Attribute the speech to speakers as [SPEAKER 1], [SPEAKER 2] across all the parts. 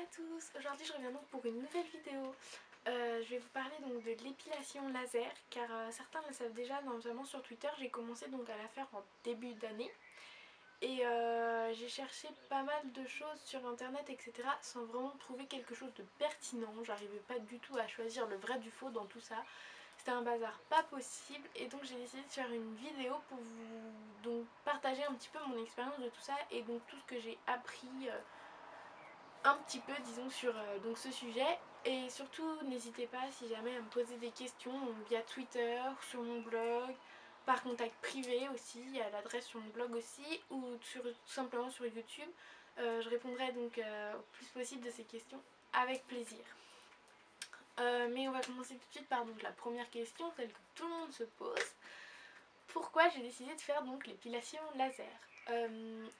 [SPEAKER 1] à tous. Aujourd'hui je reviens donc pour une nouvelle vidéo. Je vais vous parler donc de l'épilation laser car certains le savent déjà, notamment sur Twitter. J'ai commencé donc à la faire en début d'année et j'ai cherché pas mal de choses sur internet etc. sans vraiment trouver quelque chose de pertinent. J'arrivais pas du tout à choisir le vrai du faux dans tout ça. C'était un bazar pas possible et donc j'ai décidé de faire une vidéo pour vous donc partager un petit peu mon expérience de tout ça et donc tout ce que j'ai appris un petit peu disons sur donc ce sujet. Et surtout n'hésitez pas si jamais à me poser des questions via Twitter, sur mon blog, par contact privé aussi, à l'adresse sur mon blog aussi, ou tout simplement sur YouTube. Je répondrai donc au plus possible de ces questions avec plaisir. Mais on va commencer tout de suite par donc la première question, celle que tout le monde se pose. Pourquoi j'ai décidé de faire donc l'épilation laser?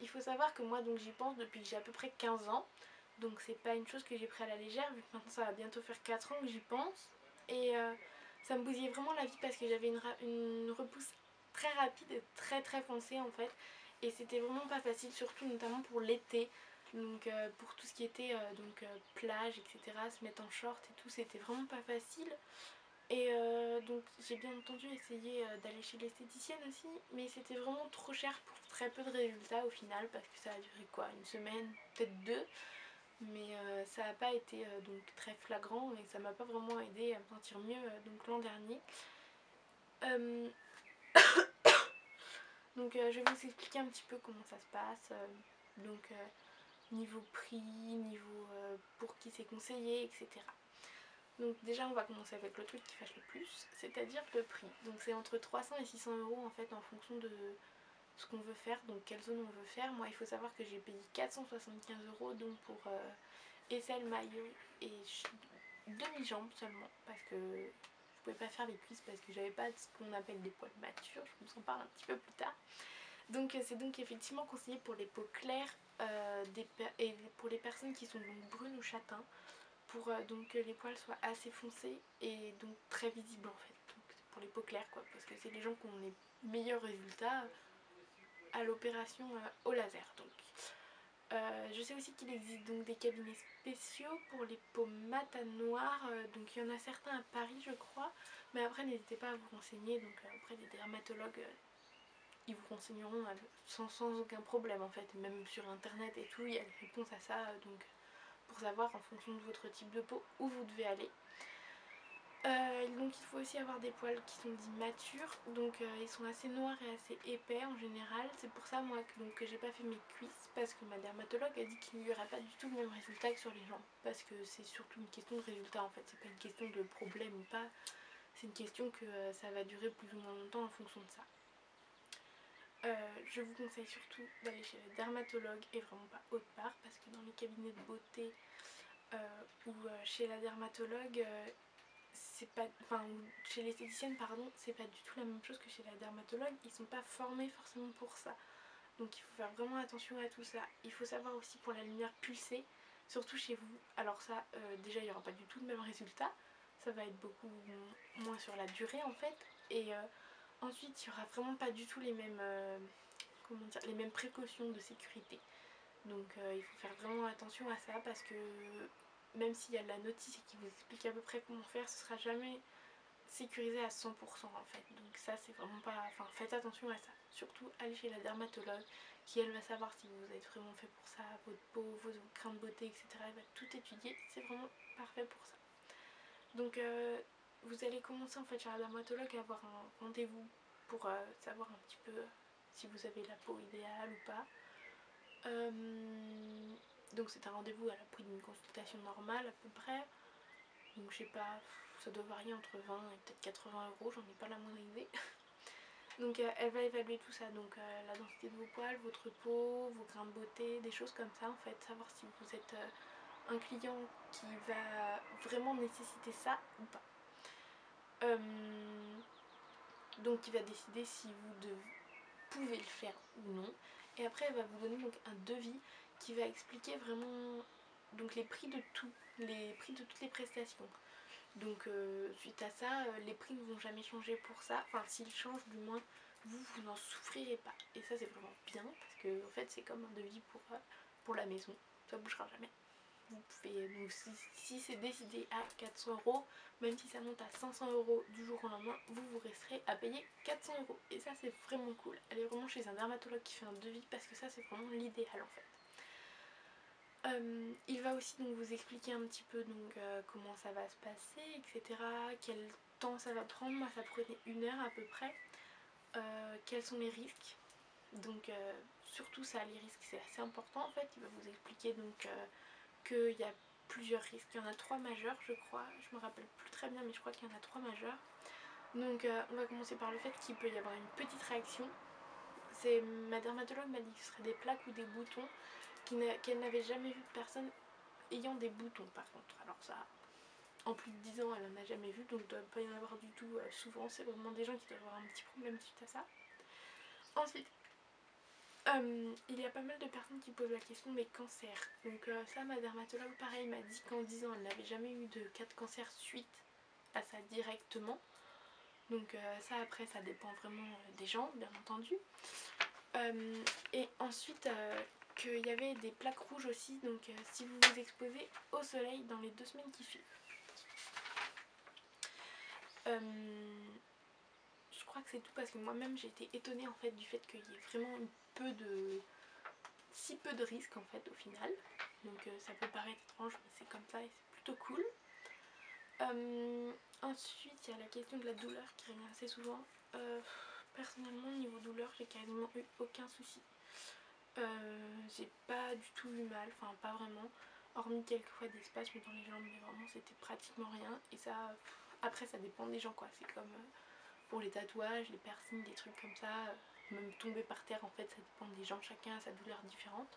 [SPEAKER 1] Il faut savoir que moi donc j'y pense depuis que j'ai à peu près 15 ans. Donc c'est pas une chose que j'ai pris à la légère vu que maintenant ça va bientôt faire 4 ans que j'y pense. Et ça me bousillait vraiment la vie parce que j'avais une repousse très rapide et très foncée en fait. Et c'était vraiment pas facile, surtout notamment pour l'été. Donc pour tout ce qui était plage etc, se mettre en short et tout, c'était vraiment pas facile. Et donc j'ai bien entendu essayé d'aller chez l'esthéticienne aussi, mais c'était vraiment trop cher pour très peu de résultats au final parce que ça a duré quoi, une semaine, peut-être deux, mais ça n'a pas été donc très flagrant et ça m'a pas vraiment aidé à me sentir mieux donc l'an dernier. Donc je vais vous expliquer un petit peu comment ça se passe, donc niveau prix, niveau pour qui c'est conseillé, etc. Donc déjà on va commencer avec le truc qui fâche le plus, c'est-à-dire le prix. Donc c'est entre 300 et 600 euros en fait en fonction de ce qu'on veut faire, donc quelle zone on veut faire. Moi il faut savoir que j'ai payé 475 euros donc pour aisselle, maillot et demi-jambe seulement parce que je pouvais pas faire les cuisses parce que j'avais pas ce qu'on appelle des poils matures, je vous en parle un petit peu plus tard. Donc c'est donc effectivement conseillé pour les peaux claires et pour les personnes qui sont donc brunes ou châtains, pour donc que les poils soient assez foncés et donc très visibles en fait. Donc c'est pour les peaux claires quoi, parce que c'est les gens qui ont les meilleurs résultats à l'opération au laser. Donc je sais aussi qu'il existe donc des cabinets spéciaux pour les peaux mat à noir, donc il y en a certains à Paris je crois, mais après n'hésitez pas à vous renseigner, donc auprès des dermatologues, ils vous renseigneront sans aucun problème en fait, même sur internet et tout, il y a des réponses à ça, donc pour savoir en fonction de votre type de peau où vous devez aller. Donc il faut aussi avoir des poils qui sont dits matures, donc ils sont assez noirs et assez épais en général. C'est pour ça moi que j'ai pas fait mes cuisses, parce que ma dermatologue a dit qu'il n'y aurait pas du tout le même résultat que sur les jambes, parce que c'est surtout une question de résultat en fait, c'est pas une question de problème ou pas, c'est une question que ça va durer plus ou moins longtemps en fonction de ça. Je vous conseille surtout d'aller chez la dermatologue et vraiment pas autre part, parce que dans les cabinets de beauté ou chez la dermatologue, c'est pas, enfin chez l'esthéticienne pardon, c'est pas du tout la même chose que chez la dermatologue, ils sont pas formés forcément pour ça. Donc il faut faire vraiment attention à tout ça. Il faut savoir aussi pour la lumière pulsée, surtout chez vous. Alors ça, déjà il n'y aura pas du tout le même résultat, ça va être beaucoup moins sur la durée en fait. Et ensuite il n'y aura vraiment pas du tout les mêmes, comment dire, les mêmes précautions de sécurité. Donc il faut faire vraiment attention à ça parce que même s'il y a de la notice et qui vous explique à peu près comment faire, ce sera jamais sécurisé à 100% en fait. Donc ça c'est vraiment pas... Enfin faites attention à ça. Surtout allez chez la dermatologue qui elle va savoir si vous êtes vraiment fait pour ça, votre peau, vos grains de beauté, etc. Elle va tout étudier, c'est vraiment parfait pour ça. Donc vous allez commencer en fait chez la dermatologue à avoir un rendez-vous pour savoir un petit peu si vous avez la peau idéale ou pas. Donc c'est un rendez-vous à la prix d'une consultation normale à peu près. Donc je sais pas, ça doit varier entre 20 et peut-être 80 euros, j'en ai pas la moindre idée. Donc elle va évaluer tout ça, donc la densité de vos poils, votre peau, vos grains de beauté, des choses comme ça en fait, savoir si vous êtes un client qui va vraiment nécessiter ça ou pas. Donc il va décider si vous pouvez le faire ou non. Et après elle va vous donner donc un devis qui va expliquer vraiment donc les prix de tout, les prix de toutes les prestations. Donc suite à ça, les prix ne vont jamais changer pour ça. Enfin s'ils changent du moins, vous n'en souffrirez pas. Et ça c'est vraiment bien parce que en fait c'est comme un devis pour la maison, ça bougera jamais. vous pouvez, donc si c'est décidé à 400 €, même si ça monte à 500 € du jour au lendemain, vous resterez à payer 400 €. Et ça c'est vraiment cool. Allez vraiment chez un dermatologue qui fait un devis parce que ça c'est vraiment l'idéal en fait. Il va aussi donc vous expliquer un petit peu donc comment ça va se passer, etc. Quel temps ça va prendre. Moi ça prenait 1 heure à peu près. Quels sont les risques. Donc surtout ça, les risques c'est assez important en fait. Il va vous expliquer donc qu'il y a plusieurs risques. Il y en a 3 majeurs je crois. Je me rappelle plus très bien mais je crois qu'il y en a 3 majeurs. Donc on va commencer par le fait qu'il peut y avoir une petite réaction. Ma dermatologue m'a dit que ce serait des plaques ou des boutons qu'elle n'avait jamais vu de personne ayant des boutons par contre. Alors ça, en plus de 10 ans, elle en a jamais vu, donc il ne doit pas y en avoir du tout souvent. C'est vraiment des gens qui doivent avoir un petit problème suite à ça. Ensuite, il y a pas mal de personnes qui posent la question des cancers. Donc ça, ma dermatologue, pareil, m'a dit qu'en 10 ans, elle n'avait jamais eu de cas de cancer suite à ça directement. Donc ça, après, ça dépend vraiment des gens, bien entendu. Et ensuite, qu'il y avait des plaques rouges aussi, donc si vous vous exposez au soleil dans les 2 semaines qui suivent. Je crois que c'est tout parce que moi-même j'ai été étonnée en fait du fait qu'il y ait vraiment si peu de risques en fait au final. Donc ça peut paraître étrange mais c'est comme ça et c'est plutôt cool. Ensuite il y a la question de la douleur qui revient assez souvent. Personnellement niveau douleur j'ai quasiment eu aucun souci. J'ai pas du tout eu mal, enfin pas vraiment, hormis quelques fois des spasmes dans les jambes, mais vraiment c'était pratiquement rien. Et ça, après ça dépend des gens quoi, c'est comme pour les tatouages, les piercings, des trucs comme ça, même tomber par terre en fait ça dépend des gens, chacun a sa douleur différente.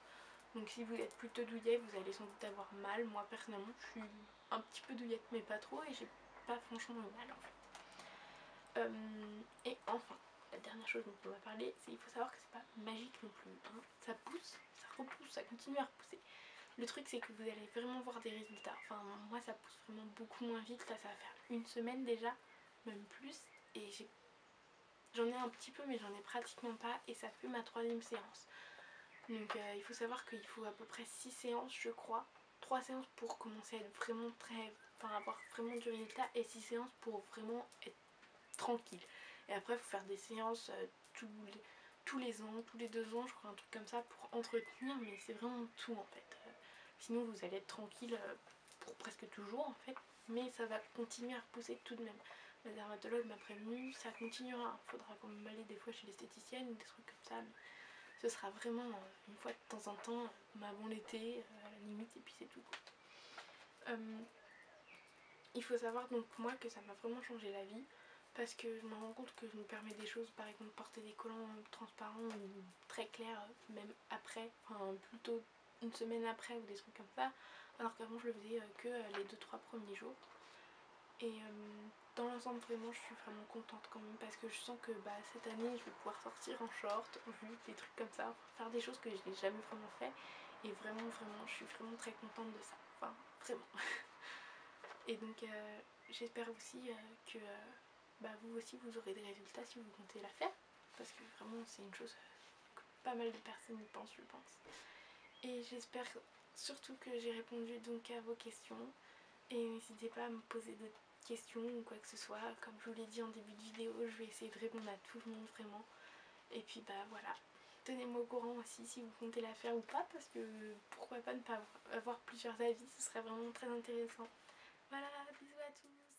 [SPEAKER 1] Donc si vous êtes plutôt douillet, vous allez sans doute avoir mal. Moi personnellement je suis un petit peu douillette mais pas trop et j'ai pas franchement eu mal en fait. Et enfin, la dernière chose dont on va parler, c'est qu'il faut savoir que c'est pas magique non plus. Hein. Ça pousse, ça repousse, ça continue à repousser. Le truc c'est que vous allez vraiment voir des résultats. Enfin moi ça pousse vraiment beaucoup moins vite. Là ça va faire 1 semaine déjà, même plus. Et j'en ai un petit peu mais j'en ai pratiquement pas. Et ça fait ma 3e séance. Donc il faut savoir qu'il faut à peu près 6 séances je crois. 3 séances pour commencer à être vraiment avoir vraiment du résultat. Et 6 séances pour vraiment être tranquille. Et après il faut faire des séances tous les ans, tous les 2 ans je crois, un truc comme ça pour entretenir, mais c'est vraiment tout en fait. Sinon vous allez être tranquille pour presque toujours en fait, mais ça va continuer à repousser tout de même. La dermatologue m'a prévenu, ça continuera, il faudra quand même aller des fois chez l'esthéticienne ou des trucs comme ça, mais ce sera vraiment une fois de temps en temps, avant l'été à la limite, et puis c'est tout. Il faut savoir donc moi que ça m'a vraiment changé la vie parce que je me rends compte que je me permets des choses, par exemple porter des collants transparents ou très clairs même après, enfin plutôt 1 semaine après ou des trucs comme ça, alors qu'avant je le faisais que les 2-3 premiers jours. Et dans l'ensemble vraiment je suis vraiment contente quand même parce que je sens que cette année je vais pouvoir sortir en short, en jupe, des trucs comme ça, faire des choses que je n'ai jamais vraiment fait et vraiment je suis vraiment très contente de ça, enfin vraiment. Et donc j'espère aussi que vous aussi vous aurez des résultats si vous comptez la faire, parce que vraiment c'est une chose que pas mal de personnes y pensent je pense. Et j'espère surtout que j'ai répondu donc à vos questions, et n'hésitez pas à me poser d'autres questions ou quoi que ce soit. Comme je vous l'ai dit en début de vidéo, je vais essayer de répondre à tout le monde vraiment. Et puis voilà, tenez-moi au courant aussi si vous comptez la faire ou pas, parce que pourquoi pas ne pas avoir plusieurs avis, ce serait vraiment très intéressant. Voilà, bisous à tous.